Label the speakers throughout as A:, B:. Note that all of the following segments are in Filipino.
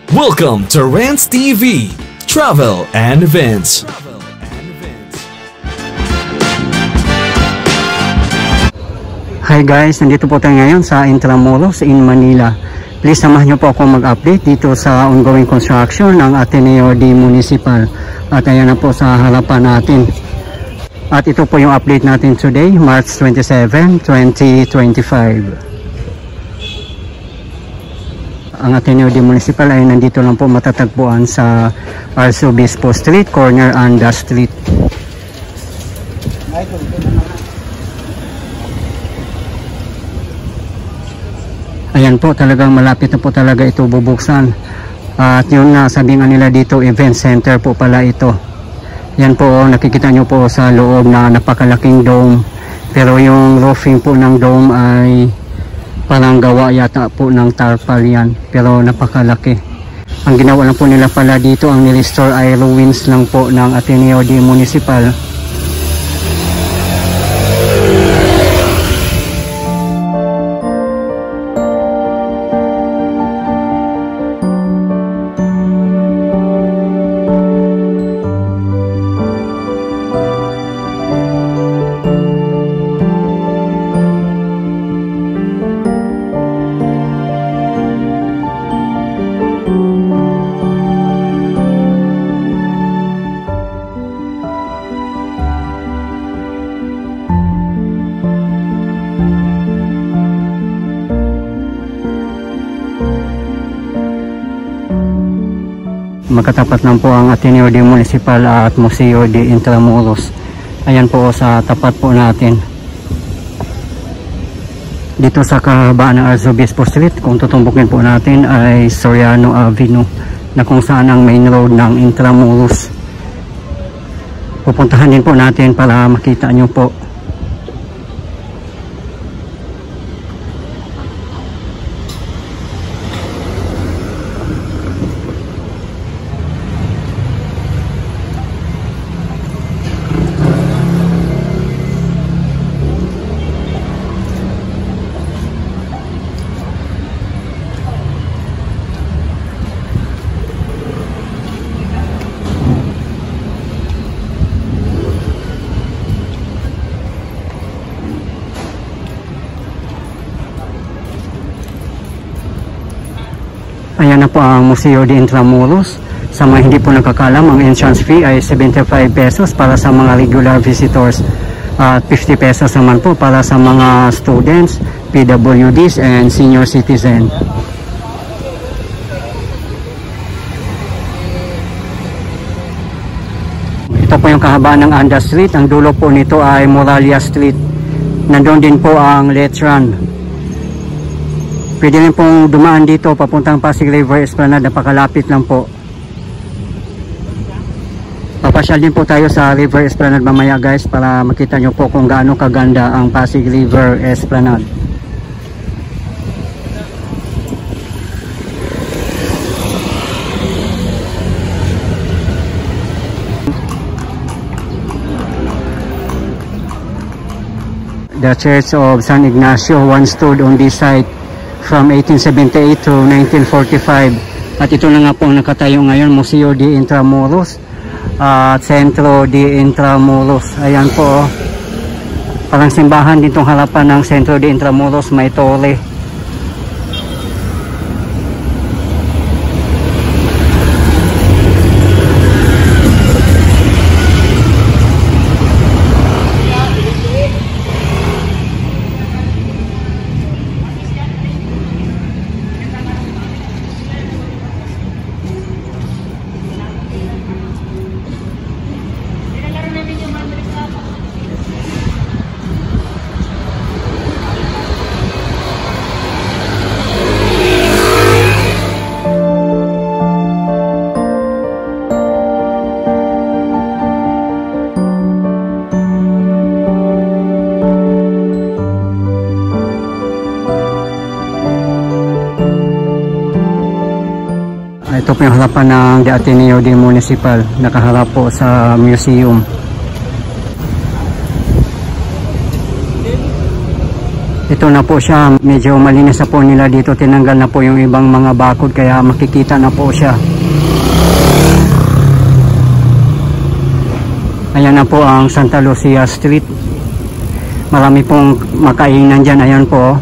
A: Welcome to Rants TV, Travel and Events.
B: Hi guys, nandito po tayo ngayon sa Intramuros in Manila. Please samahan niyo po ako mag-update dito sa ongoing construction ng Ateneo de Municipal. At ayan na po sa harapan natin. At ito po yung update natin today, March 27, 2025. Ang Ateneo de Municipal ay nandito lang po matatagpuan sa Arzobispo Street, corner Anda Street. Ayan po, talagang malapit na po talaga ito bubuksan. At yun na, sabi nga nila dito, event center po pala ito. Yan po, nakikita nyo po sa loob na napakalaking dome. Pero yung roofing po ng dome ay parang gawa yata po ng tarpal yan, pero napakalaki. Ang ginawa lang po nila pala dito, ang nirestore ay ruins lang po ng Ateneo de Municipal. Magkatapat lang po ang Ateneo de Municipal at Museo de Intramuros. Ayan po sa tapat po natin. Dito sa kahabaan ng Arzobispo Street, kung tutumbukin po natin ay Soriano Avenue, na kung saan ang main road ng Intramuros. Pupuntahan din po natin para makita nyo po. Ayan na po ang Museo de Intramuros. Sa mga hindi po nakakalam, ang entrance fee ay 75 pesos para sa mga regular visitors at 50 pesos naman po para sa mga students, PWDs and senior citizen. Ito po yung kahabaan ng Anda Street. Ang dulo po nito ay Moralia Street. Nandun din po ang Letran. Pwede rin pong dumaan dito papuntang Pasig River Esplanade, napakalapit lang po. Papasyal din po tayo sa River Esplanade mamaya guys, para makita nyo po kung gaano kaganda ang Pasig River Esplanade. The Church of San Ignacio once stood on this site from 1878 to 1945. At ito na nga po ang nakatayo ngayon, Museo de Intramuros at Centro de Intramuros. Ayan po, parang simbahan din itong harapan ng Centro de Intramuros, may tore. Ito po yung harapan ng The Ateneo de Municipal, nakaharap po sa museum. Ito na po siya, medyo malinis na po nila dito, tinanggal na po yung ibang mga bakod kaya makikita na po siya. Ayan na po ang Santa Lucia Street. Marami pong makainan dyan, ayan po.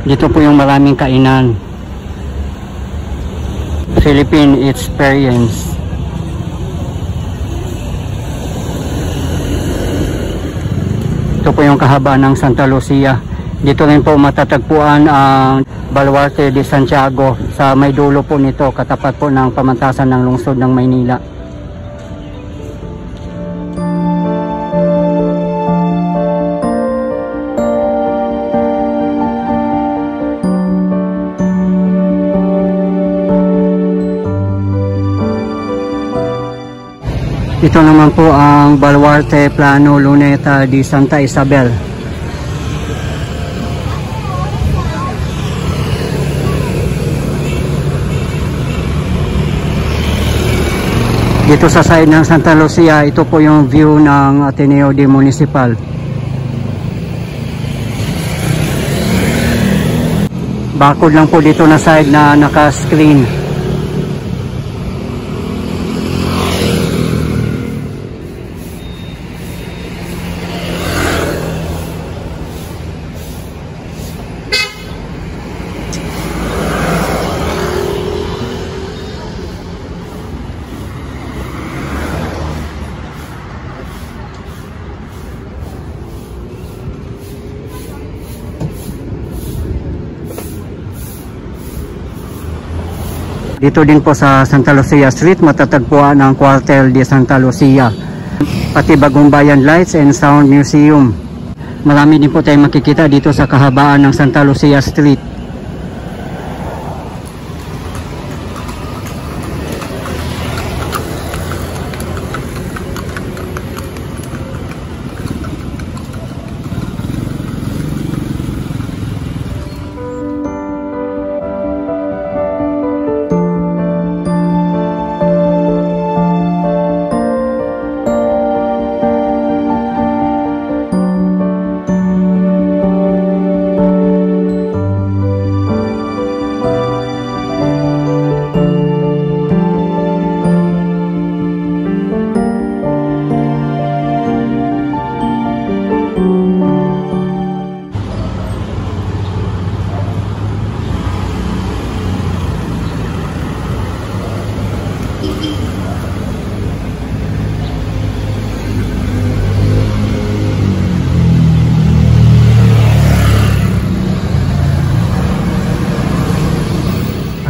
B: Dito po yung maraming kainan. Philippine Experience. Ito po yung kahabaan ng Santa Lucia. Dito rin po matatagpuan ang Baluarte de Santiago. Sa may dulo po nito, katapat po ng pamantasan ng lungsod ng Maynila. Ito naman po ang Baluarte Plano Luneta de Santa Isabel. Dito sa side ng Santa Lucia, ito po yung view ng Ateneo de Municipal. Bakod lang po dito na side na naka-screen. Dito din po sa Santa Lucia Street matatagpuan ang Cuartel de Santa Lucia, pati Bagong Bayan Lights and Sound Museum. Marami din po tayong makikita dito sa kahabaan ng Santa Lucia Street.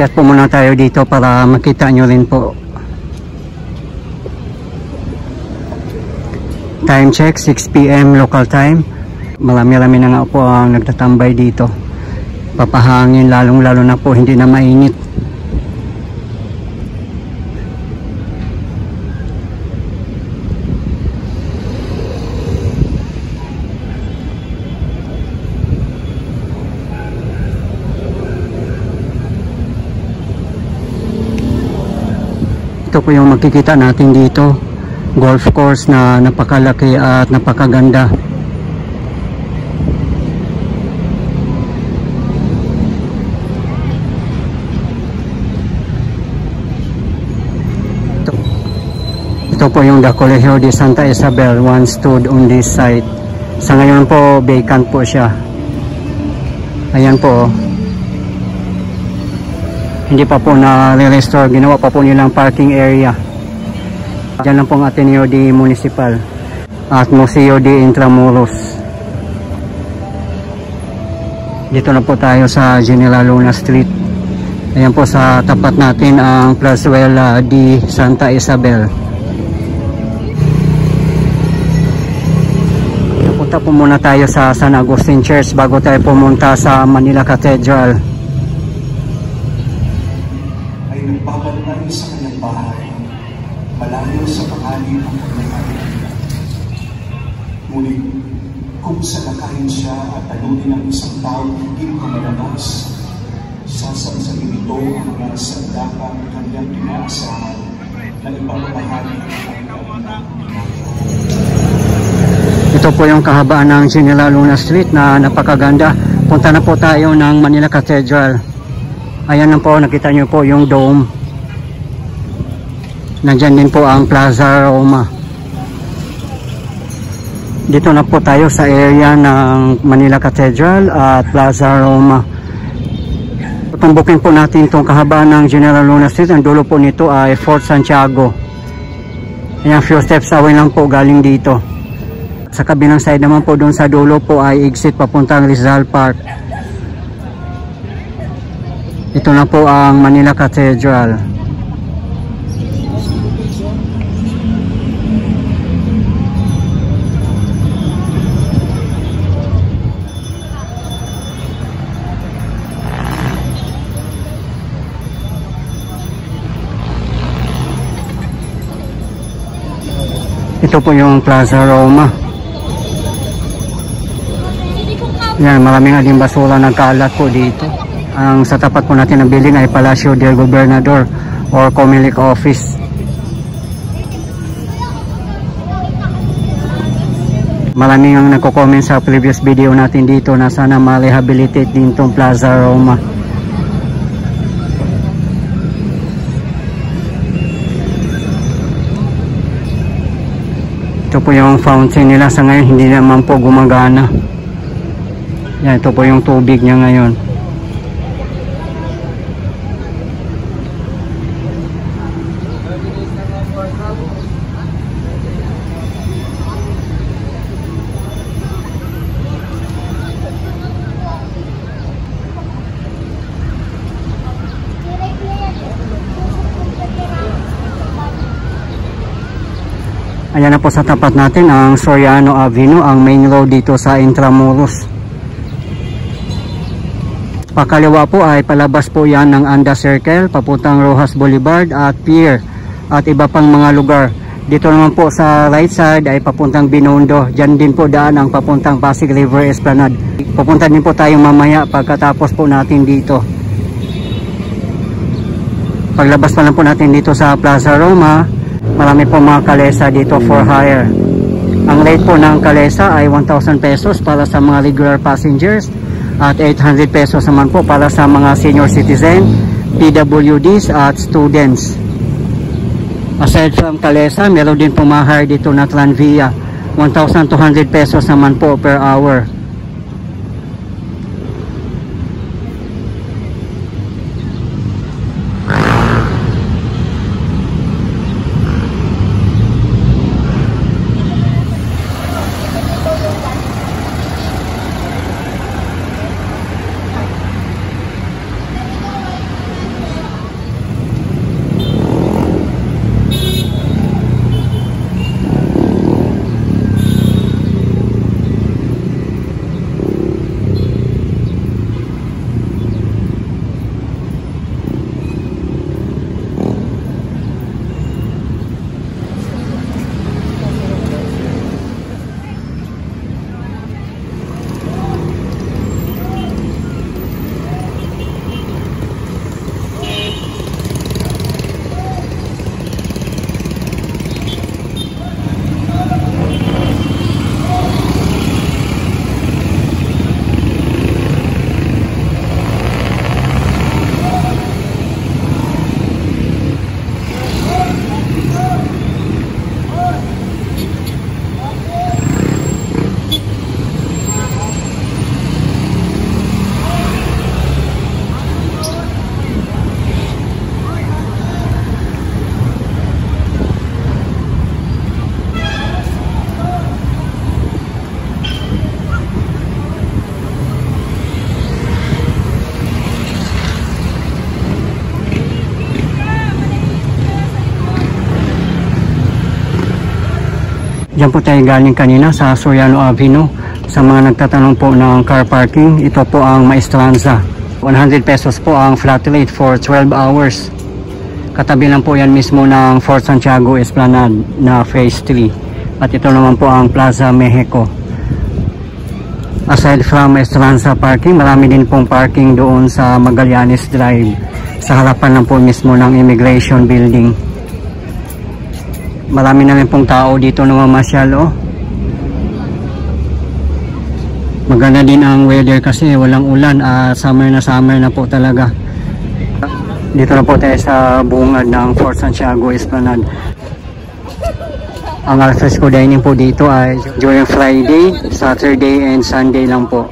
B: Akyat po muna tayo dito para makita nyo rin po. Time check, 6 PM local time. Marami-rami na nga po ang nagtatambay dito. Papahangin, lalong-lalo na po, hindi na mainit. Ito po yung makikita natin dito, golf course na napakalaki at napakaganda. Ito po yung The Colegio de Santa Isabel, once stood on this site. Sa ngayon po vacant po siya. Ayan po, hindi pa po na-restore, ginawa pa po nilang parking area. Diyan lang pong Ateneo de Municipal at Museo de Intramuros. Dito na po tayo sa General Luna Street. Ayan po sa tapat natin ang Plazuela de Santa Isabel. Punta po muna tayo sa San Agustin Church bago tayo pumunta sa Manila Cathedral.
C: Ay nagbabalay sa kanyang bahay, malayo sa pangalim ng kanyang anak. Ngunit kung salakayin siya at talunin ng isang tao hindi kamalabas, sasamsamin ito ang mga sandakan ng kanyang pinaasahan na ipapamahali ang kanyang.
B: Ito po yung kahabaan ng General Luna Street na napakaganda. Punta na po tayo ng Manila Cathedral. Ayan na po, nakita nyo po yung dome. Nandyan din po ang Plaza Roma. Dito na po tayo sa area ng Manila Cathedral at Plaza Roma. Tumbukin po natin itong kahabaan ng General Luna Street. Ang dulo po nito ay Fort Santiago. Ayan, few steps away lang po galing dito. Sa kabilang side naman po doon sa dulo po ay exit papuntang Rizal Park. Ito na po ang Manila Cathedral. Ito po yung Plaza Roma. Yan, maraming aling basura nagkaalat po dito. Ang sa tapat po natin ng building ay Palacio del Gobernador or Comelec Office. Maraming ang nagko-comment sa previous video natin dito na sana ma-rehabilitate din itong Plaza Roma. Ito po yung fountain nila, sa ngayon hindi naman po gumagana. Yan, ito po yung tubig niya ngayon. Ayan na po sa tapat natin ang Soriano Avenue, ang main road dito sa Intramuros. Pakaliwa po ay palabas po yan ng Anda Circle, papuntang Rojas Boulevard at Pier at iba pang mga lugar. Dito naman po sa right side ay papuntang Binondo. Diyan din po daan ang papuntang Pasig River Esplanade. Pupunta din po tayo mamaya pagkatapos po natin dito. Paglabas pa lang po natin dito sa Plaza Roma, marami po mga kalesa dito for hire. Ang rate po ng kalesa ay 1,000 pesos para sa mga regular passengers at 800 pesos naman po para sa mga senior citizen, PWDs at students. Aside from kalesa, meron din po ma-hire dito na Tranvia. 1,200 pesos naman po per hour. Diyan po tayo galing kanina sa Soriano Avenue. Sa mga nagtatanong po ng car parking, ito po ang Maestranza. 100 pesos po ang flat rate for 12 hours. Katabi lang po yan mismo ng Fort Santiago Esplanade na Phase 3. At ito naman po ang Plaza Mexico. Aside from Maestranza parking, marami din pong parking doon sa Magallanes Drive. Sa harapan lang po mismo ng Immigration Building. Marami na rin pong tao dito na mamasyal, oh. Maganda din ang weather kasi walang ulan. Summer na po talaga. Dito na po tayo sa bungad ng Fort Santiago Esplanade. Ang alfresco dining po dito ay during Friday, Saturday and Sunday lang po.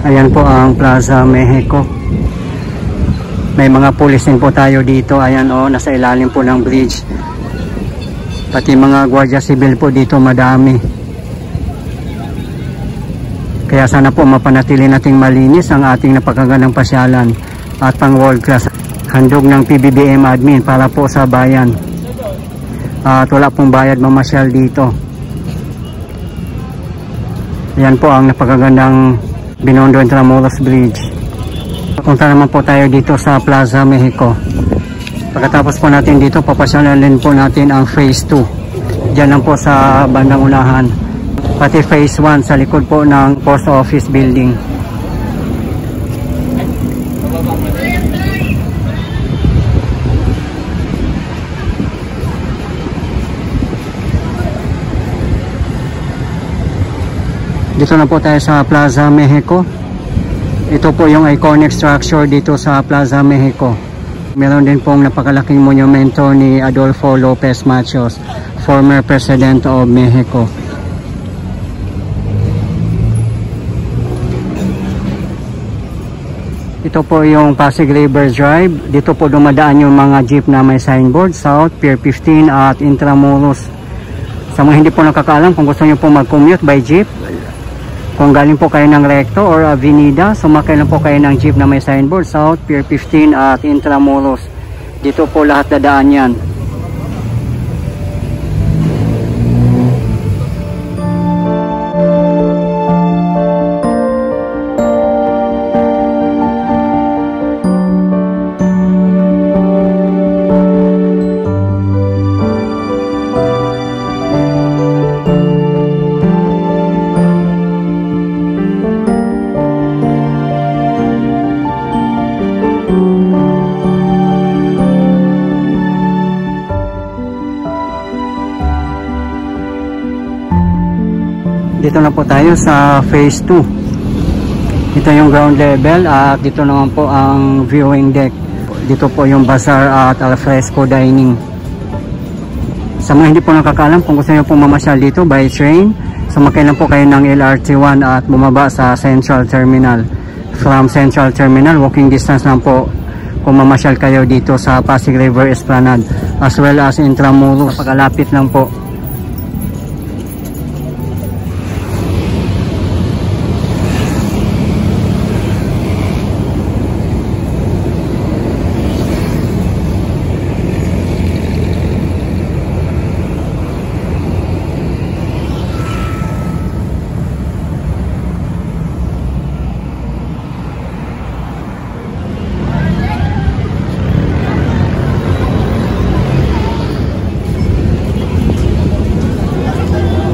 B: Ayan po ang Plaza Mexico. May mga pulis din po tayo dito. Ayan, oh, nasa ilalim po ng bridge. Pati mga Guardia Civil po dito madami. Kaya sana po mapanatili nating malinis ang ating napakagandang pasyalan at pang world class. Handog ng PBBM admin para po sa bayan. At wala pong bayad mamasyal dito. Ayan po ang napakagandang Binondo Intramuros Bridge. Punta naman po tayo dito sa Plaza Mexico. Pagkatapos po natin dito, papasyalan po natin ang Phase 2. Diyan lang po sa bandang unahan. Pati Phase 1 sa likod po ng Post Office Building. Dito na po tayo sa Plaza Mexico. Ito po yung iconic structure dito sa Plaza Mexico. Meron din pong napakalaking monumento ni Adolfo Lopez Machos, former President of Mexico. Ito po yung Pasig River Drive. Dito po dumadaan yung mga jeep na may signboard, South, Pier 15 at Intramuros. Sa mga hindi po nakakaalam, kung gusto nyo po mag-commute by jeep, kung galing po kayo ng Recto or Avenida, sumakay lang po kayo ng jeep na may signboard, South, Pier 15 at Intramuros. Dito po lahat dadaan yan. Dito na po tayo sa Phase 2. Ito yung ground level at dito naman po ang viewing deck. Dito po yung bazaar at alfresco dining. Sa mga hindi po nakakaalam, kung gusto nyo po mamasyal dito by train, sumakay lang po kayo ng LRT1 at bumaba sa Central Terminal. From Central Terminal, walking distance lang po kung mamasyal kayo dito sa Pasig River Esplanade as well as Intramuros. Pagkalapit lang po.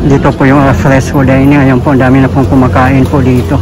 B: Dito po yung alfresco dining. Ayan po, ang dami na pong kumakain po dito.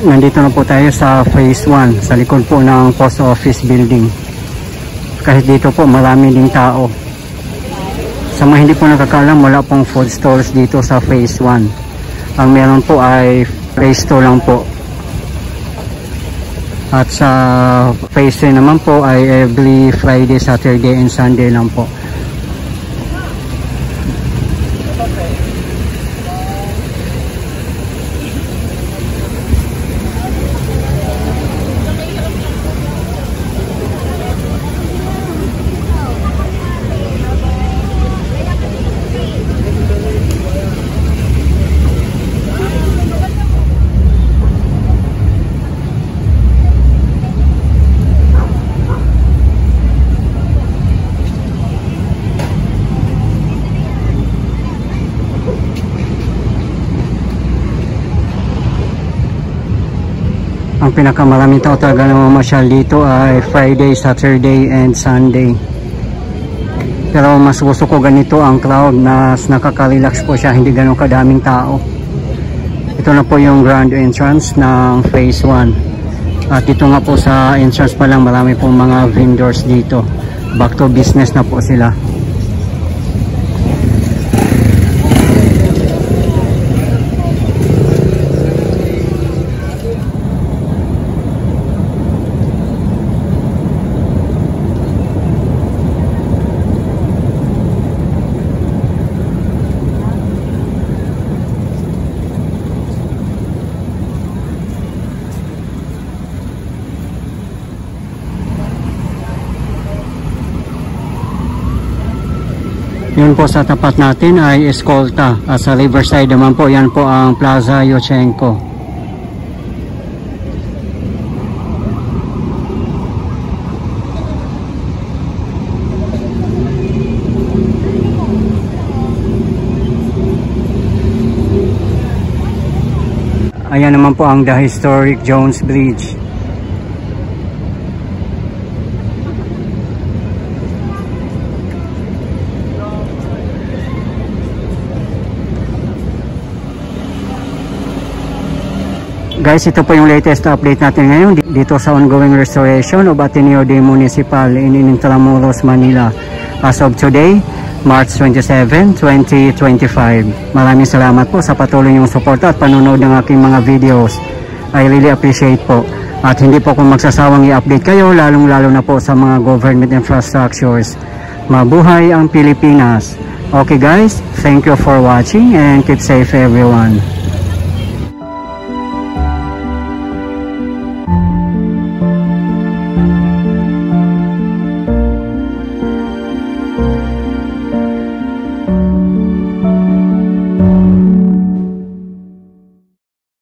B: nandito na po tayo sa phase 1 sa likod po ng post office building. Kahit dito po marami ding tao. Sa mga hindi po nakakalam, wala pong food stalls dito sa phase 1. Ang meron po ay phase 2 lang po. At sa phase 3 naman po ay every Friday, Saturday and Sunday lang po. Ang pinakamaraming tao talaga na mamasyal dito ay Friday, Saturday and Sunday. Pero mas gusto ko ganito ang crowd, na nakaka-relax po siya, hindi ganun kadaming tao. Ito na po yung grand entrance ng phase 1. At dito nga po sa entrance pa lang marami pong mga vendors dito. Back to business na po sila. Yun po sa tapat natin ay Escolta. At sa Riverside naman po, yan po ang Plaza Yochenko. Ayan naman po ang The Historic Jones Bridge. Guys, ito po yung latest update natin ngayon dito sa ongoing restoration of Ateneo de Municipal in Intramuros, Manila. As of today, March 27, 2025. Maraming salamat po sa patuloy niyong suporta at panonood ng aking mga videos. I really appreciate po. At hindi po akong magsasawang i-update kayo, lalong-lalo na po sa mga government infrastructures. Mabuhay ang Pilipinas! Okay guys, thank you for watching and keep safe everyone.